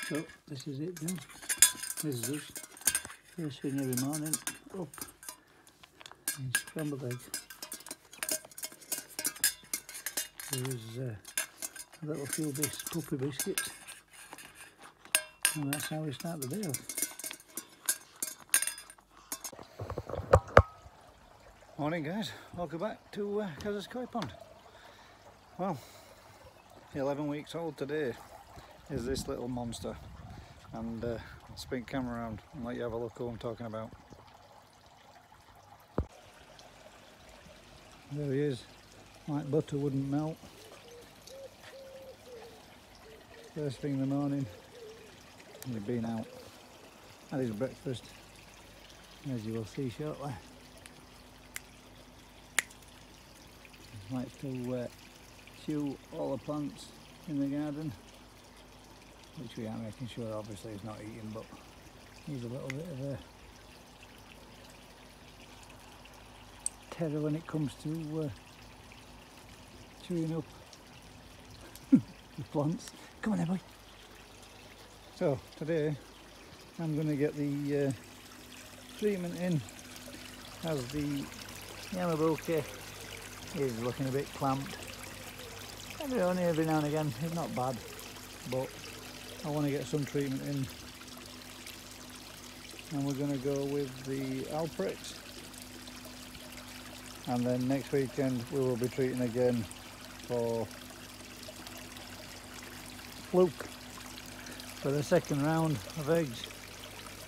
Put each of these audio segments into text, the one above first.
So this is it then. This is us first thing every morning, up and scrambled egg. There is a little few puppy biscuits, and that's how we start the day off. Morning guys, welcome back to Kaz's Koi Pond. Well, 11 weeks old today is this little monster, and I'll spin camera around and let you have a look who I'm talking about. There he is, like butter wouldn't melt. First thing in the morning, he's been out, had his breakfast, as you will see shortly. He likes to chew all the plants in the garden, which we are making sure obviously he's not eating, but he's a little bit of a terror when it comes to chewing up the plants. Come on then, boy. So today I'm going to get the treatment in, as the Yamabuki is looking a bit clamped. Only every now and again, it's not bad, but I want to get some treatment in, and we're going to go with the Alprex, and then next weekend we will be treating again for fluke for the second round of eggs.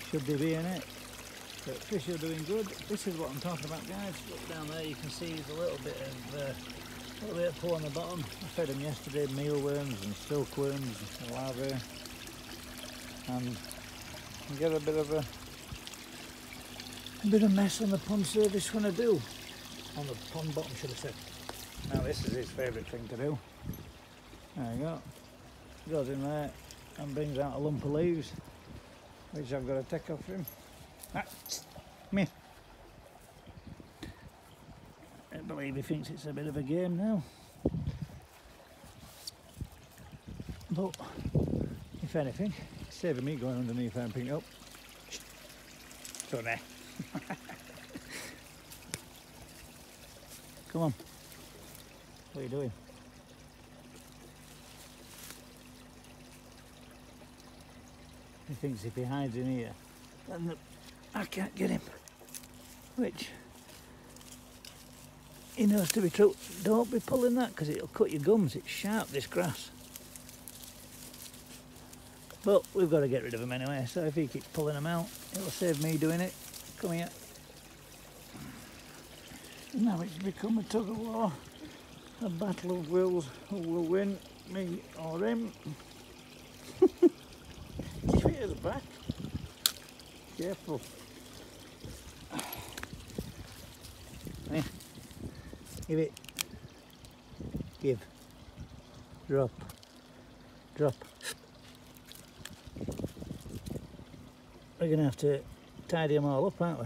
Should they be in it? But fish are doing good. This is what I'm talking about, guys. Look down there, you can see there's a little bit of pull on the bottom. I fed them yesterday mealworms and silkworms and larvae, and you get a bit of mess on the pond surface when I do. On the pond bottom, should have said. Now this is his favourite thing to do. There you go. Goes in there and brings out a lump of leaves, which I've got to take off him. Ah, come here. I believe he thinks it's a bit of a game now. But if anything, it's saving me going underneath there and picking it up. Sonny. Come on. What are you doing? He thinks if he hides in here, then I can't get him. Which he knows to be true. Don't be pulling that, because it'll cut your gums. It's sharp, this grass. But we've got to get rid of him anyway, so if he keeps pulling them out, it'll save me doing it. Come here. Now it's become a tug of war, a battle of wills. Who will win, me or him? Keep it at the back. Careful. There. Give it. Give. Drop. Drop. We're going to have to tidy them all up, aren't we?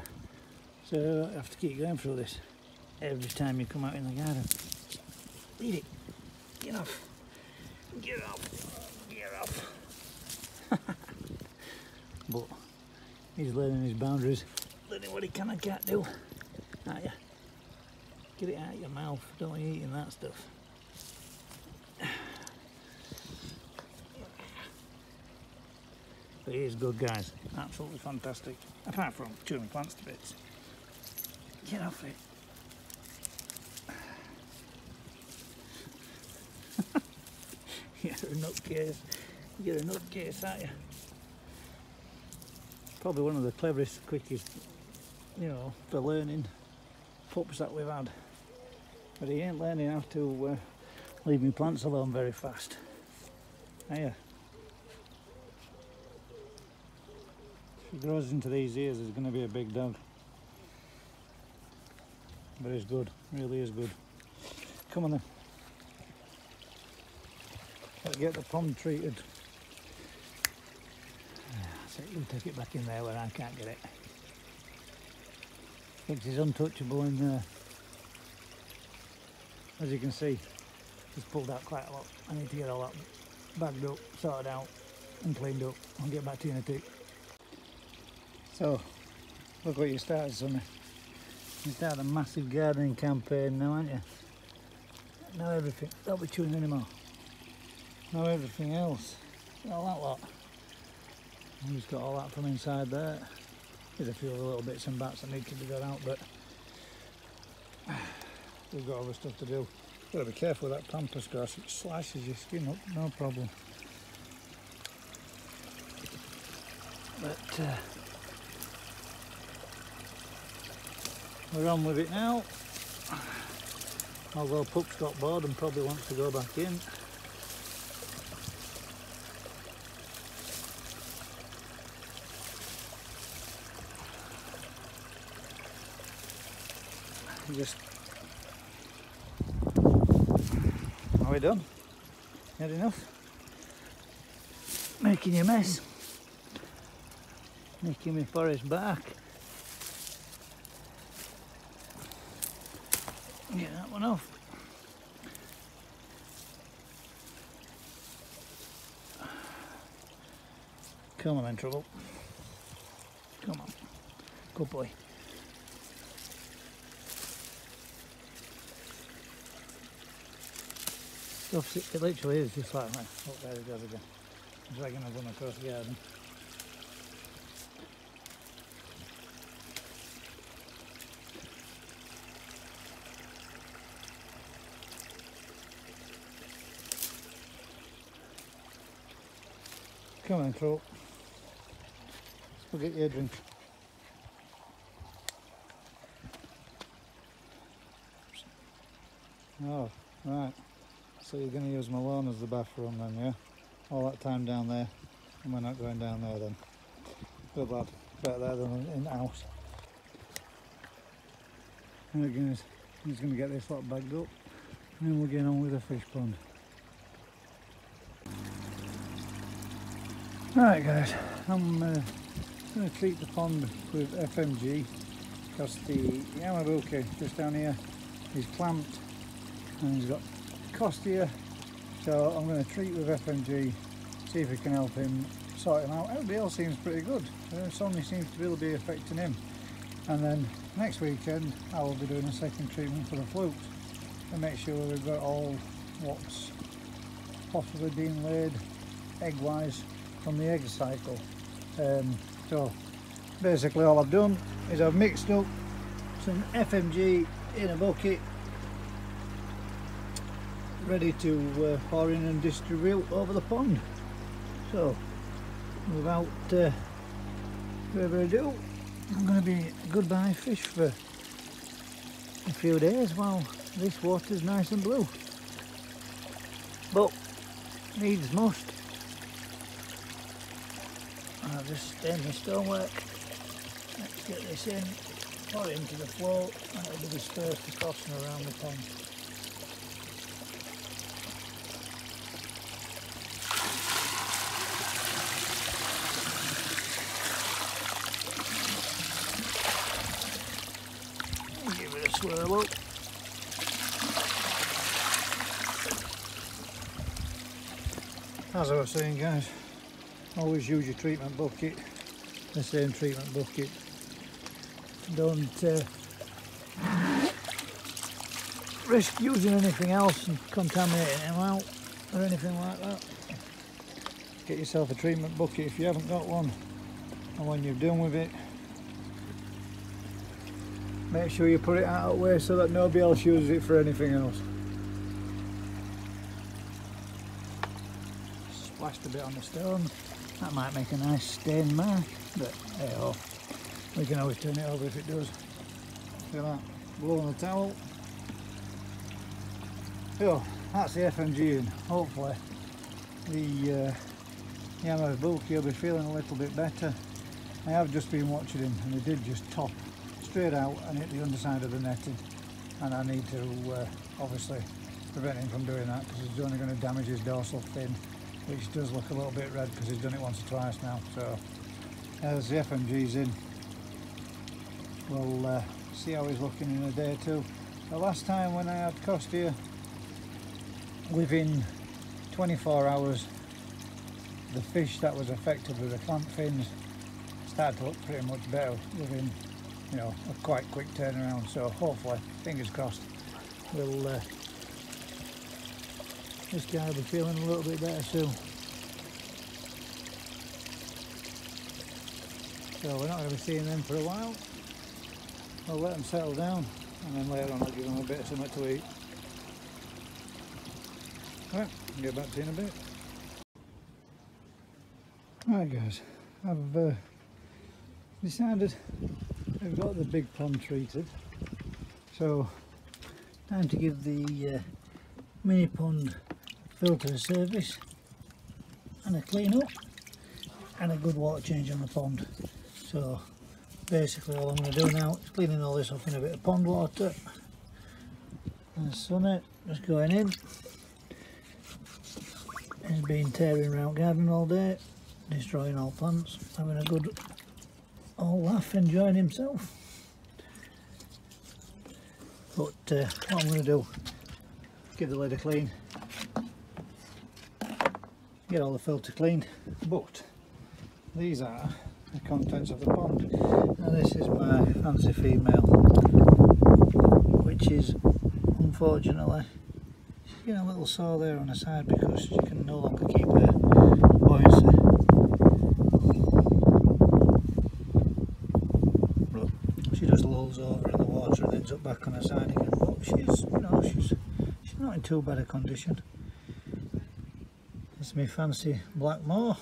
So I have to keep going through this every time you come out in the garden. Leave it. Get off. Get off. Get off. But he's learning his boundaries, learning what he can and can't do. Aren't you? Get it out of your mouth. Don't be eating that stuff. But he is good, guys. Absolutely fantastic. Apart from chewing plants to bits. Get off it. You're a nutcase. You're a nutcase, aren't you? Probably one of the cleverest, quickest, you know, for learning pups that we've had. But he ain't learning how to leave me plants alone very fast. Are you? If he grows into these ears, he's going to be a big dog. But he's good, really is good. Come on then. Let's get the pond treated. So you take it back in there where I can't get it. Flukes is untouchable in there. As you can see, he's pulled out quite a lot. I need to get all that bagged up, sorted out and cleaned up. I'll get back to you in a tick. So, look what you started, Sonny. You started a massive gardening campaign now, aren't you? Now everything, don't be chewing anymore. Now everything else, all that lot. And he's got all that from inside there. There's a few little bits and bats that need to be got out, but we've got other stuff to do. Got to be careful with that pampas grass, it slices your skin up, no problem. But we're on with it now. Although Puck's got bored and probably wants to go back in. Just, are we done? Had enough? Making you a mess. Making me forest bark. Get that one off. Come on then, Trouble. Come on. Good boy. It literally is just like that. Oh, there it goes again. Dragging a run across the garden. Come on, Troll. Let's go get you a drink. Oh, right. So you're going to use my lawn as the bathroom then, yeah? All that time down there, and we're not going down there then. Good lad. Better there than in the house. Right guys, he's going to get this lot bagged up, and then we'll get on with the fish pond. Right guys, I'm going to treat the pond with FMG because the Yamabuki just down here is clamped and he's got cost here, so I'm going to treat with FMG, see if we can help him sort him out. Everybody else seems pretty good. Sonny seems to really be affecting him. And then next weekend I will be doing a second treatment for the flukes to make sure we've got all what's possibly being laid egg-wise from the egg cycle. So basically all I've done is I've mixed up some FMG in a bucket ready to pour in and distribute over the pond. So without further ado, I'm going to be goodbye fish for a few days while this water's nice and blue. But needs must. I'll just stain the stonework. Let's get this in, pour it into the flow, and it'll be dispersed across and around the pond. Give it a swirl up. As I was saying guys, always use your treatment bucket, the same treatment bucket. Don't risk using anything else and contaminating them out or anything like that. Get yourself a treatment bucket if you haven't got one, and when you're done with it, make sure you put it out of the way so that nobody else uses it for anything else. Splashed a bit on the stone. That might make a nice stain mark, but hey ho, we can always turn it over if it does. Look at that, blow on the towel, So that's the FMG in. Hopefully the Yamaha bulky will be feeling a little bit better. I have just been watching him and he did just top straight out and hit the underside of the netting, and I need to obviously prevent him from doing that, because he's only going to damage his dorsal fin, which does look a little bit red because he's done it once or twice now. So as the FMG's in, we'll see how he's looking in a day or two. The last time when I had Cost here, within 24 hours the fish that was affected with the clamp fins started to look pretty much better within, you know, a quite quick turnaround. So hopefully, fingers crossed, we'll this guy will be feeling a little bit better soon. So we're not going to be seeing them for a while. I'll let them settle down and then later on I'll give them a bit of something to eat. Right, I'll get back to you in a bit. Right guys, I've decided I've got the big pond treated, so time to give the mini pond filter a service and a clean up and a good water change on the pond. So basically all I'm going to do now is cleaning all this off in a bit of pond water. And Sonny just going in. He's been tearing around garden all day, destroying all plants, having a good old laugh, enjoying himself. But what I'm going to do, give the lid a clean, get all the filter cleaned. But these are the contents of the pond. Now this is my fancy female, which is unfortunately, she's getting a little sore there on her side because she can no longer keep her buoyancy. But she just lulls over in the water and ends up back on her side again. But she's, you know, she's not in too bad a condition. This is my fancy black moor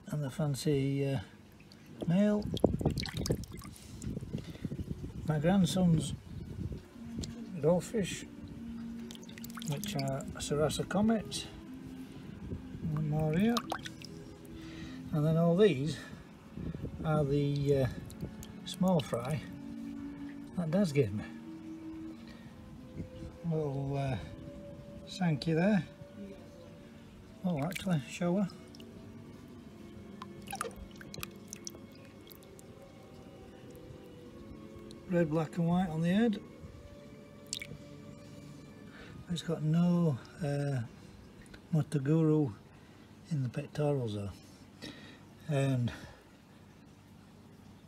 and the fancy male. My grandson's goldfish, which are Sarasa comets. One more here, and then all these are the small fry that Dad's gave me. Little sankey there. Oh, actually, show her. Red, black and white on the head. It's got no Motoguru in the pectorals though. And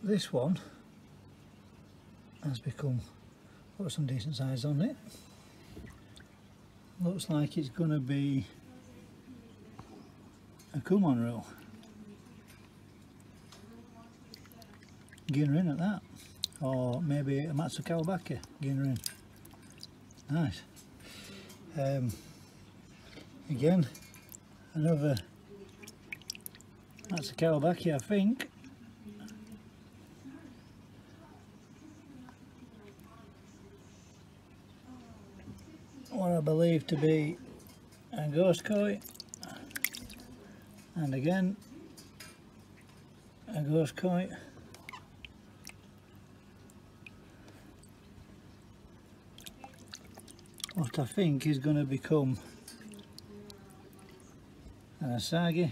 this one has become, got some decent size on it. Looks like it's going to be a Kumon reel. Ginrin at that. Or maybe a Matsukawabaki Ginrin. Nice. Again, another Matsukawabaki, I think. What I believe to be a ghost koi, and again a ghost koi. What I think is going to become an asagi,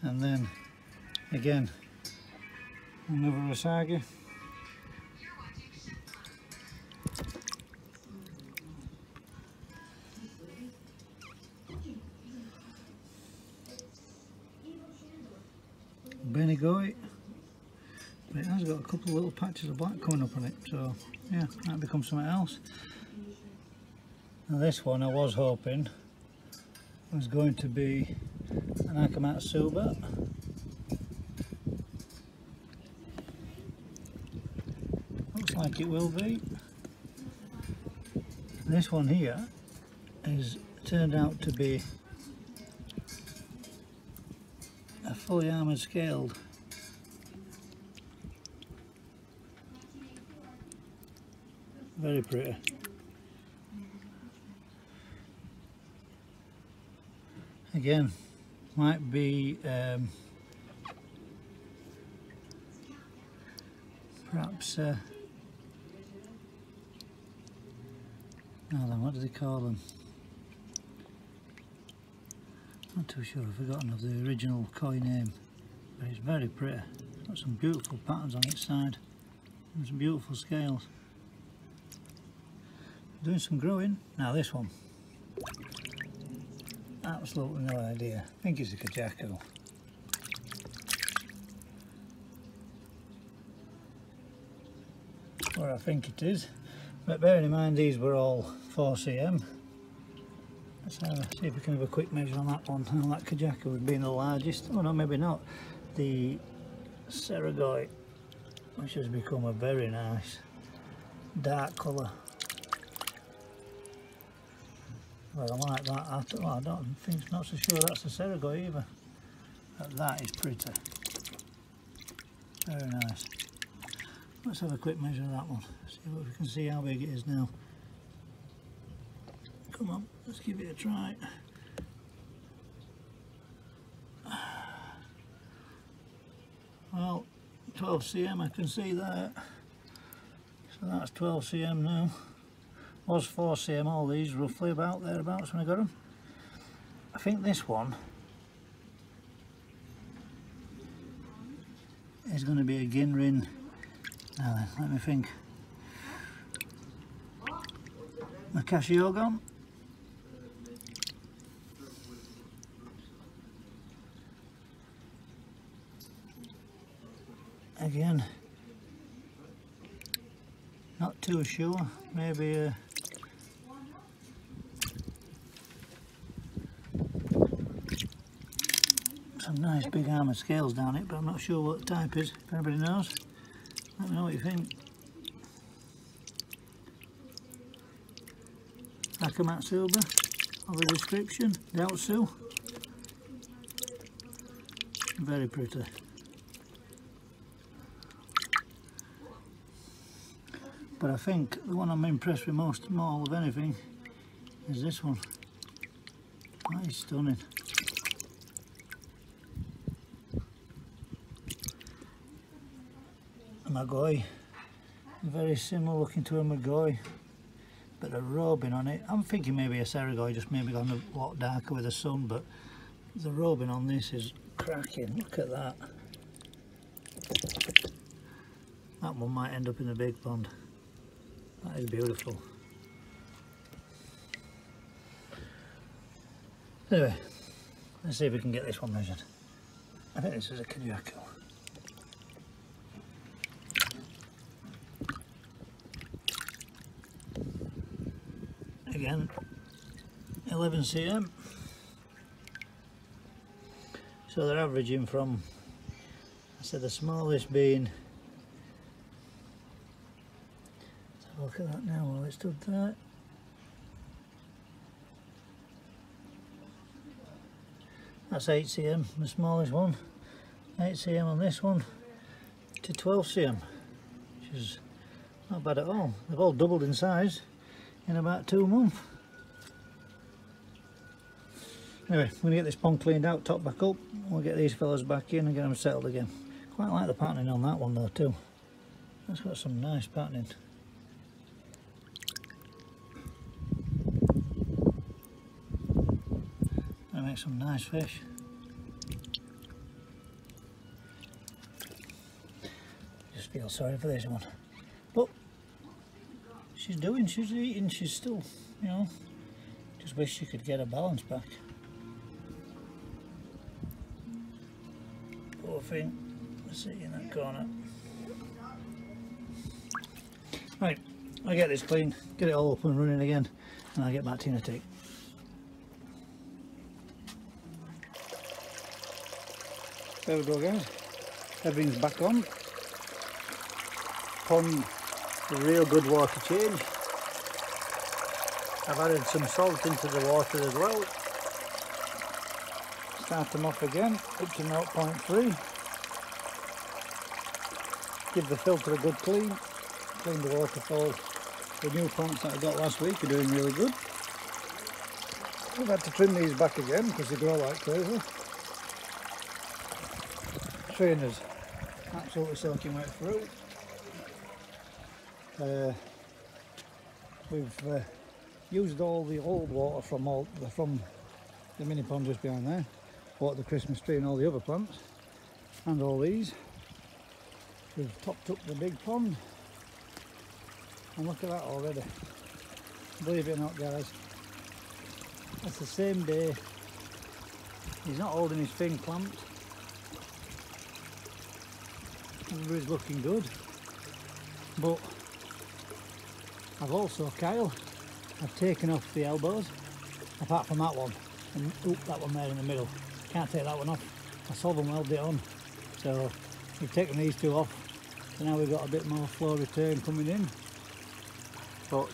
and then again another asagi. Benigoi, but it has got a couple of little patches of black coming up on it, so yeah, that becomes something else. Now this one I was hoping was going to be an Akamatsuba. Looks like it will be. This one here is turned out to be a fully armoured scaled very pretty. Again, might be perhaps no, then what do they call them? Not too sure, I've forgotten of the original koi name, but it's very pretty. It's got some beautiful patterns on its side and some beautiful scales. Doing some growing. Now this one, absolutely no idea. I think it's a Kajako. Or I think it is. But bearing in mind these were all 4cm. Let's see if we can have a quick measure on that one. And that Kajako would be the largest. Oh no, maybe not. The Seragoi, which has become a very nice dark colour. Well, I like that. I don't think, not so sure that's a Seragoi either. But that is pretty. Very nice. Let's have a quick measure of that one. See what we can see how big it is now. Come on, let's give it a try. Well, 12cm, I can see that. So that's 12cm now. Was 4cm, all these roughly about thereabouts when I got them. I think this one is going to be a Ginrin. Now then, let me think. Makashiogon. Again, not too sure. Maybe some nice big armoured scales down it, but I'm not sure what the type is. If anybody knows, let me know what you think. Akamatsuba of a description, Daotsu. Very pretty. But I think the one I'm impressed with most more of anything is this one. That is stunning. A Magoi, very similar looking to a Magoi, but a robing on it. I'm thinking maybe a Seragoi, just maybe gone a lot darker with the sun, but the robing on this is cracking. Look at that. That one might end up in a big pond. That is beautiful. Anyway, let's see if we can get this one measured. I think this is a Kajako. Again, 11cm. So they're averaging from, I said the smallest being, let's have a look at that now while it stood there. That's 8cm, the smallest one. 8cm on this one to 12cm, which is not bad at all. They've all doubled in size in about 2 months. Anyway, I'm going to get this pond cleaned out, top back up. We'll get these fellas back in and get them settled again. Quite like the patterning on that one though too. That's got some nice patterning. That makes some nice fish. Just feel sorry for this one. But she's eating, she's still, you know, just wish she could get her balance back. Poor thing, sitting in that corner. Right, I'll get this clean, get it all up and running again, and I'll get back to you in a tick. There we go guys, everything's back on. Pond, a real good water change. I've added some salt into the water as well. Start them off again up to 0.3. Give the filter a good clean the waterfall The new plants that I got last week are doing really good. We've had to trim these back again because they grow like crazy. Trainers absolutely soaking wet through. We've used all the old water from the mini pond just behind there. Watered the Christmas tree and all the other plants, and all these. We've topped up the big pond, and look at that already. Believe it or not, guys, that's the same day. He's not holding his thing clamped. Everybody's looking good, but I've also, Kyle, I've taken off the elbows, apart from that one, and that one there in the middle. Can't take that one off. I saw them weld it on, so we've taken these two off. So now we've got a bit more flow return coming in. But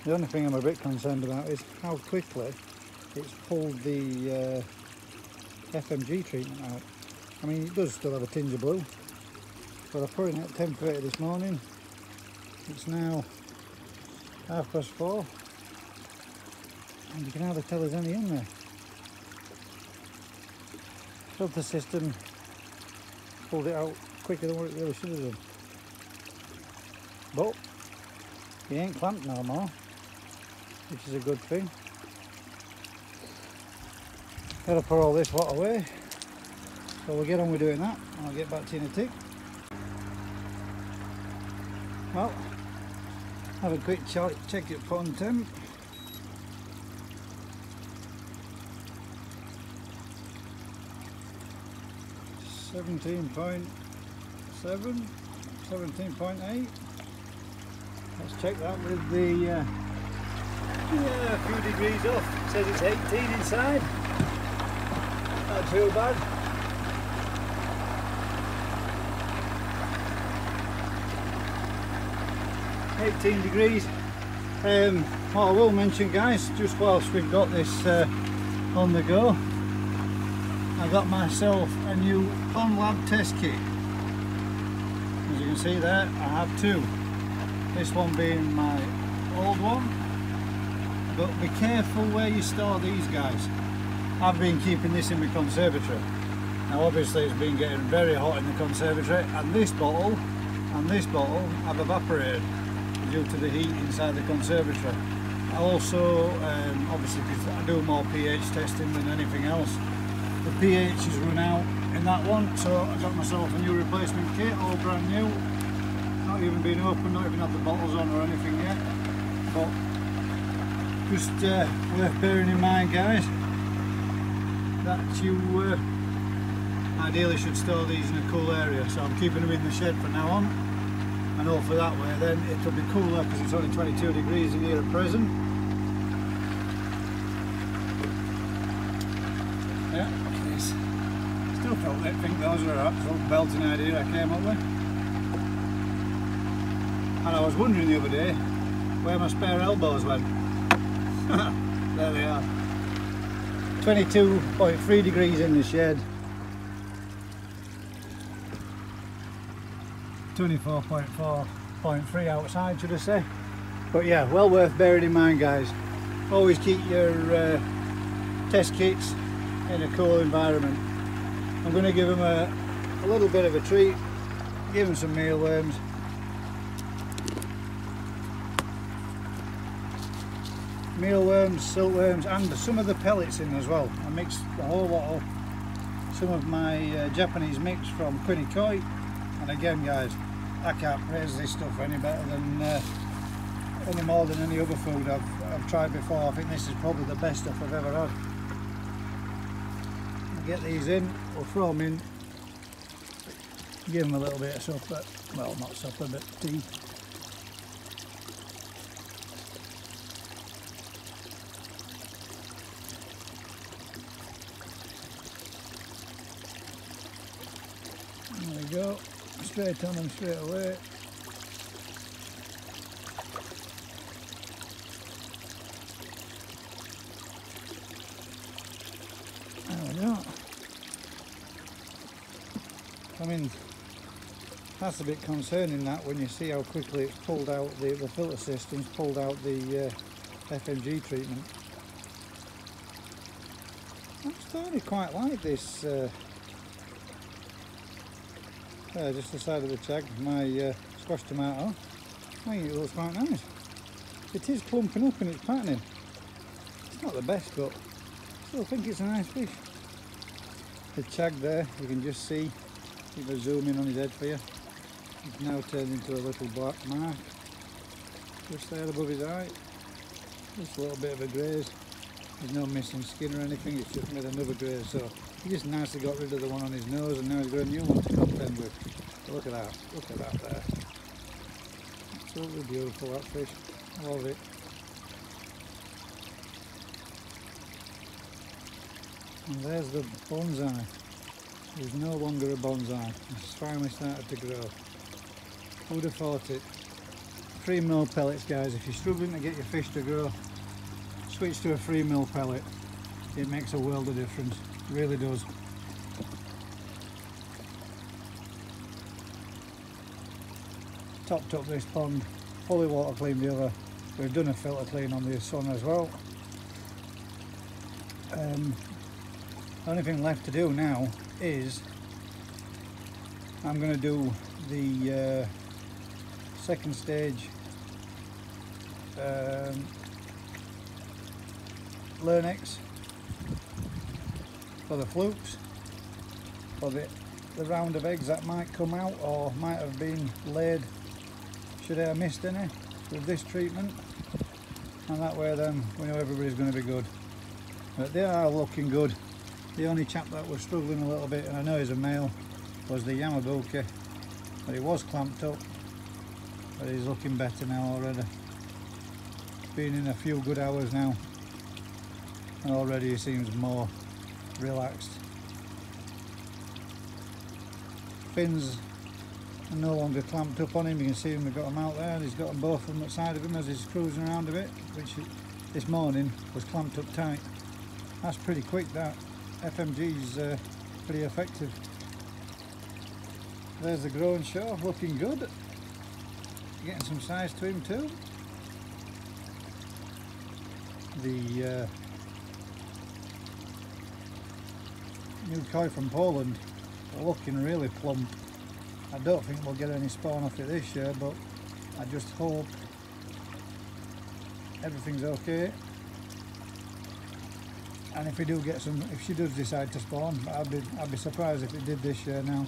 the only thing I'm a bit concerned about is how quickly it's pulled the FMG treatment out. I mean, it does still have a tinge of blue, but I put it at 10:30 this morning. It's now 4:30, and you can hardly tell there's any in there. Filter system pulled it out quicker than what it really should have done. But he ain't clamped no more, which is a good thing. Gotta put all this water away, so we'll get on with doing that. I'll get back to you in a tick. Well, have a quick check at pond temp. .7, 17.8. Let's check that with the a few degrees off. It says it's 18 inside. Not too bad. .18 degrees. What I will mention, guys, just whilst we've got this on the go, I got myself a new Pond Lab test kit. As you can see there, I have two. This one being my old one, but be careful where you store these, guys. I've been keeping this in my conservatory. Now obviously it's been getting very hot in the conservatory, and this bottle have evaporated due to the heat inside the conservatory. I also, obviously because I do more pH testing than anything else, the pH has run out in that one, so I got myself a new replacement kit, all brand new, not even been opened, not even had the bottles on or anything yet, but just worth bearing in mind, guys, that you ideally should store these in a cool area. So I'm keeping them in the shed from now on, and hopefully that way then it'll be cooler, because it's only 22 degrees in here at present. Yeah, still think those were an absolute belting idea I came up with. And I was wondering the other day where my spare elbows went. There they are. 22.3 degrees in the shed. 24.3 outside, should I say. But yeah, well worth bearing in mind, guys. Always keep your test kits in a cool environment. I'm going to give them a little bit of a treat, give them some mealworms. Mealworms, silkworms, and some of the pellets in as well. I mixed a whole lot of some of my Japanese mix from Quinnykoi. And again, guys, I can't praise this stuff any better than any more than any other food I've tried before. I think this is probably the best stuff I've ever had. Get these in, we'll throw them in, give them a little bit of supper, well, not supper but tea. There we go, straight on them straight away. There we go. I mean, That's a bit concerning, that, when you see how quickly it's pulled out, the filter system's pulled out the FMG treatment. I'm starting to quite like this, just the side of the tag, my squash tomato. I think it looks quite nice. It is clumping up and it's patterning. It's not the best, but I still think it's a nice fish. The tag there, you can just see, if I zoom in on his head for you, it's now turned into a little black mark just there above his eye. Just a little bit of a graze. There's no missing skin or anything, it's just made another graze. So he just nicely got rid of the one on his nose and now he's got a new one to contend with. But look at that there. Absolutely beautiful, that fish. I love it. And there's the bonsai. There's no longer a bonsai. It's finally started to grow. Who would have thought it? 3 mil pellets, guys. If you're struggling to get your fish to grow, switch to a 3 mil pellet. It makes a world of difference. It really does. Topped up this pond, fully water cleaned the other. We've done a filter clean on the Sonny as well. The only thing left to do now is I'm going to do the second stage Learnex for the flukes, for the round of eggs that might come out or might have been laid should I have missed any with this treatment, and that way then we know everybody's going to be good. But they are looking good. The only chap that was struggling a little bit, and I know he's a male, was the Yamabuki, but he was clamped up, but he's looking better now already. Been in a few good hours now and already he seems more relaxed. Fins are no longer clamped up on him. You can see him, we've got them out there, he's got them both of them at the side of him as he's cruising around a bit, which this morning was clamped up tight. That's pretty quick, that. FMG's pretty effective. There's the growing show, looking good. Getting some size to him too. The new koi from Poland are looking really plump. I don't think we'll get any spawn off it this year, but I just hope everything's okay. And if we do get some, if she does decide to spawn, I'd be surprised if it did this year now.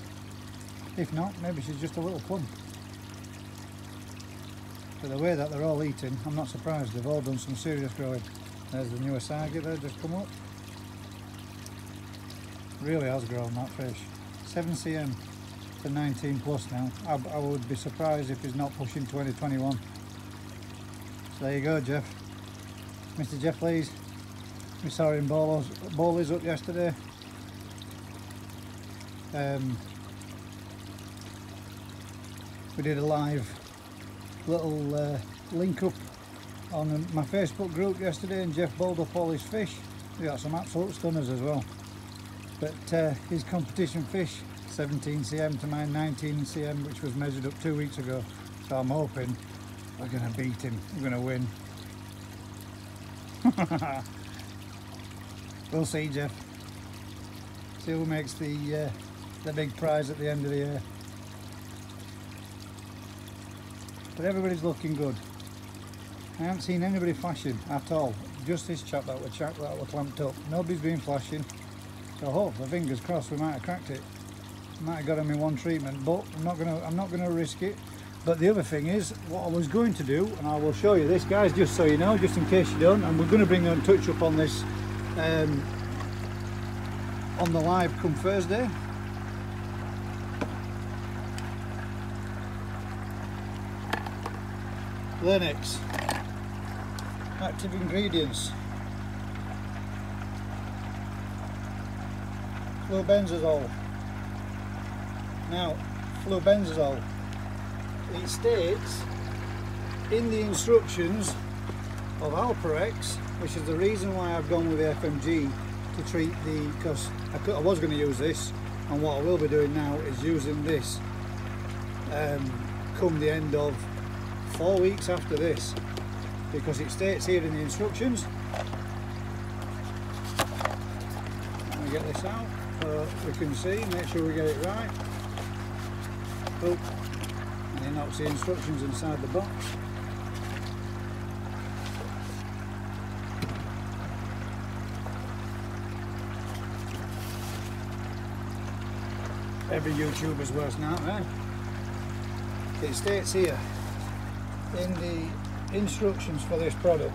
If not, maybe she's just a little plump. But the way that they're all eating, I'm not surprised. They've all done some serious growing. There's the new Asagi there, just come up. Really has grown, that fish. 7 cm to 19 plus now. I would be surprised if he's not pushing 2021. So there you go, Jeff. Mr. Jeff Lees. We saw him bowlies up yesterday. We did a live little link up on my Facebook group yesterday, and Jeff bowled up all his fish. We got some absolute stunners as well. But his competition fish, 17 cm to my 19 cm, which was measured up 2 weeks ago. So I'm hoping we're going to beat him. We're going to win. We'll see, Jeff. See who makes the big prize at the end of the year. But everybody's looking good. I haven't seen anybody flashing at all. Just this chap that were clamped up. Nobody's been flashing. So hopefully, fingers crossed, we might have cracked it. Might have got him in one treatment, but I'm not gonna risk it. But the other thing is, what I was going to do, and I will show you this, guys, just so you know, just in case you don't, and we're going to bring a touch up on this on the live come Thursday. Learnex active ingredients: flubenzazole. Now, flubenzazole, it states in the instructions of Alparex, which is the reason why I've gone with the FMG to treat the, because I was going to use this, and what I will be doing now is using this come the end of 4 weeks after this, because it states here in the instructions. Let me get this out so we can see, make sure we get it right. Oh, and he knocks the instructions inside the box. Every YouTuber's worst nightmare. It states here in the instructions for this product,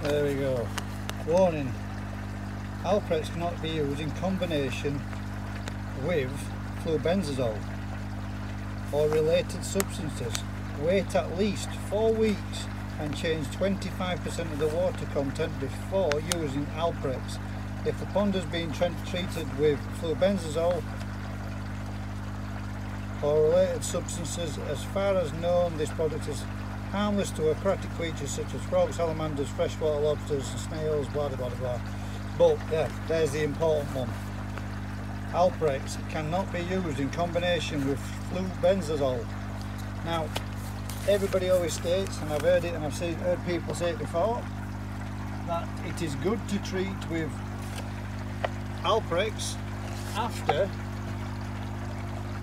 there we go. Warning, Alprex cannot be used in combination with flubenzazole or related substances. Wait at least 4 weeks and change 25% of the water content before using Alprex. If the pond has been treated with flubenzazole or related substances, as far as known, this product is harmless to aquatic creatures such as frogs, salamanders, freshwater lobsters, and snails, blah blah blah blah. But yeah, there's the important one. Alprex cannot be used in combination with flubenzazole. Now, everybody always states, and I've heard it and I've heard people say it before, that it is good to treat with Alprex after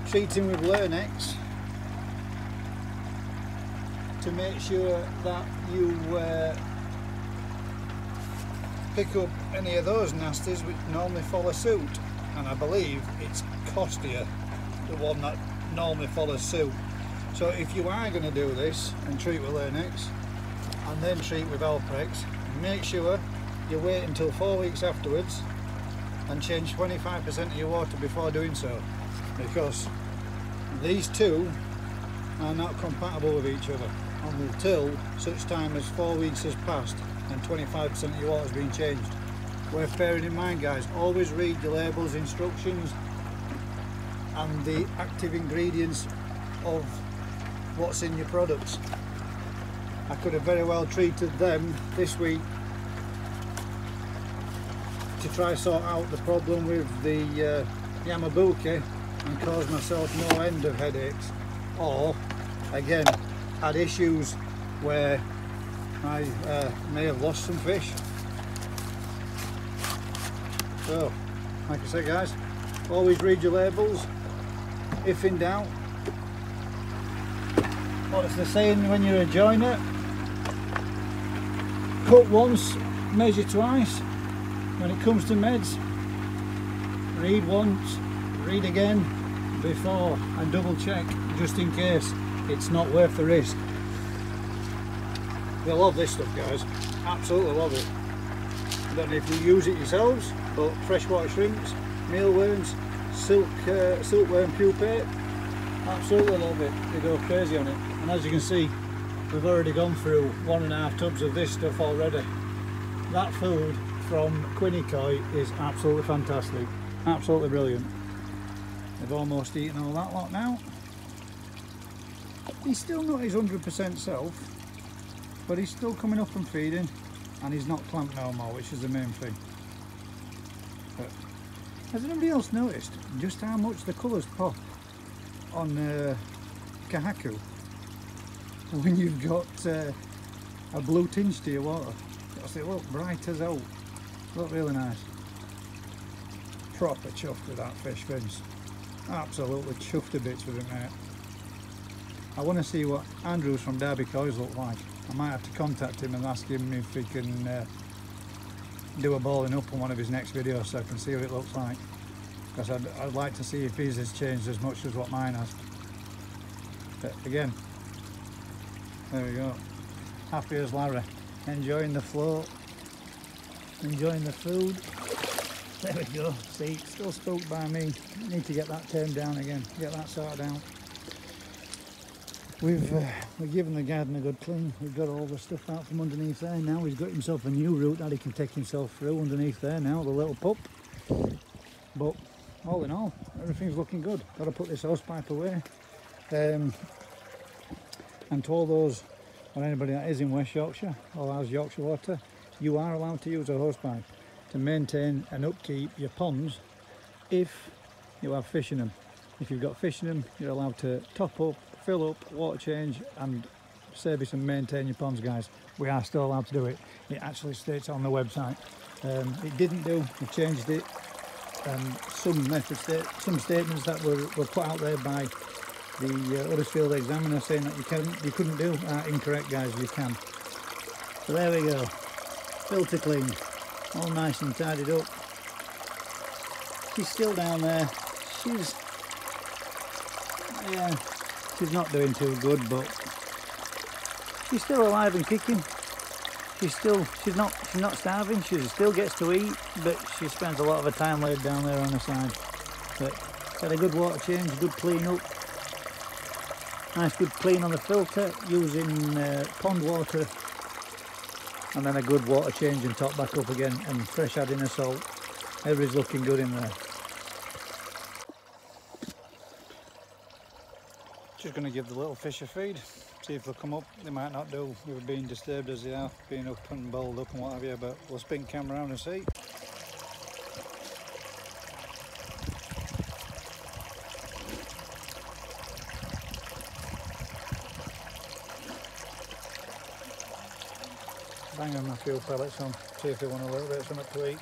treating with Lernex, to make sure that you pick up any of those nasties which normally follow suit. And I believe it's Costia, the one that normally follows suit. So if you are going to do this and treat with Lernex and then treat with Alprex, make sure you wait until 4 weeks afterwards and change 25% of your water before doing so, because these two are not compatible with each other until such time as 4 weeks has passed and 25% of your water has been changed. Worth bearing in mind, guys, always read the labels, instructions and the active ingredients of what's in your products. I could have very well treated them this week to try sort out the problem with the Yamabuki and cause myself no end of headaches, or again had issues where I may have lost some fish. So, like I said, guys, always read your labels. If in doubt, what's the saying when you're a joiner? Cut once, measure twice. When it comes to meds, read once, read again before, and double check just in case. It's not worth the risk. You'll love this stuff, guys. Absolutely love it. I don't know if you use it yourselves, but freshwater shrimps, mealworms, silkworm pupate, absolutely love it. They go crazy on it. And as you can see, we've already gone through 1.5 tubs of this stuff already. That food from Quinnykoi is absolutely fantastic. Absolutely brilliant. They've almost eaten all that lot now. He's still not his 100% self, but he's still coming up and feeding, and he's not clamped no more, which is the main thing. But has anybody else noticed just how much the colours pop on Kahaku when you've got a blue tinge to your water? They look bright as hell. Look really nice. Proper chuffed with that fish, Vince. Absolutely chuffed to bits with it, mate. I want to see what Andrews from Derby Coys look like. I might have to contact him and ask him if he can do a balling up on one of his next videos so I can see what it looks like. Because I'd like to see if his has changed as much as what mine has. But again, there we go. Happy as Larry. Enjoying the float. Enjoying the food. There we go. See, still spooked by me. Need to get that tamed down again. Get that sorted out. We've given the garden a good clean. We've got all the stuff out from underneath there now. He's got himself a new route that he can take himself through underneath there now, the little pup. But all in all, everything's looking good. Got to put this hosepipe away. And to all those, or anybody that is in West Yorkshire or has Yorkshire water, you are allowed to use a hosepipe to maintain and upkeep your ponds if you have fish in them. If you've got fish in them, you're allowed to top up, fill up, water change and service and maintain your ponds, guys. We are still allowed to do it. It actually states on the website. It didn't do, we changed it. Some statements that were put out there by the Huddersfield Examiner saying that you couldn't do are incorrect, guys. You can. So there we go, filter clean, all nice and tidied up. She's still down there. She's not doing too good, but she's still alive and kicking. She's not starving. She still gets to eat, but she spends a lot of her time laid down there on the side. But had a good water change, good clean up, nice good clean on the filter using pond water, and then a good water change and top back up again, and fresh adding of salt. Everything's looking good in there. Just going to give the little fish a feed, see if they'll come up. They might not do, we were being disturbed as they are, being up and bowled up and what have you, but we'll spin camera around and see. Bang on a few pellets on, see if they want a little bit of something to eat.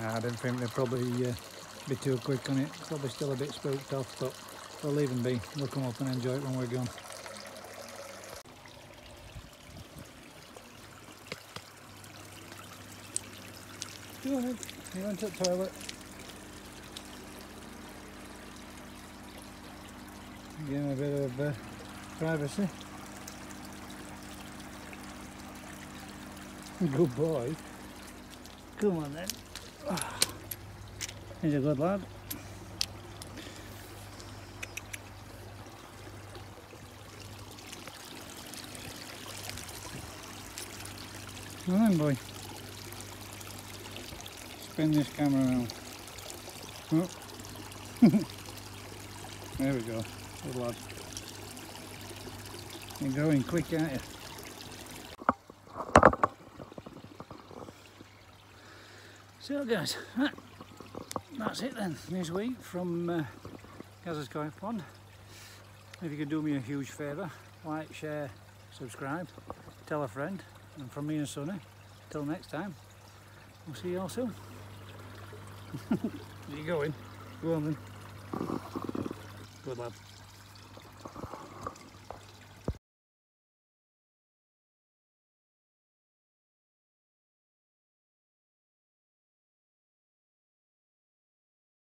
I didn't think they'd probably be too quick on it, probably still a bit spooked off, but we'll leave them be. They'll come up and enjoy it when we're gone. Go ahead, you went to the toilet. Give him a bit of privacy. Good boy. Come on then. He's a good lad. Come on, boy. Spin this camera around. Oh. There we go. Good lad. You're going quick, aren't you? So guys, that's it then this week from Gazza's Koi Pond. If you could do me a huge favour, like, share, subscribe, tell a friend, and from me and Sonny, till next time, we'll see you all soon. Where you going? Go on then. Good lad.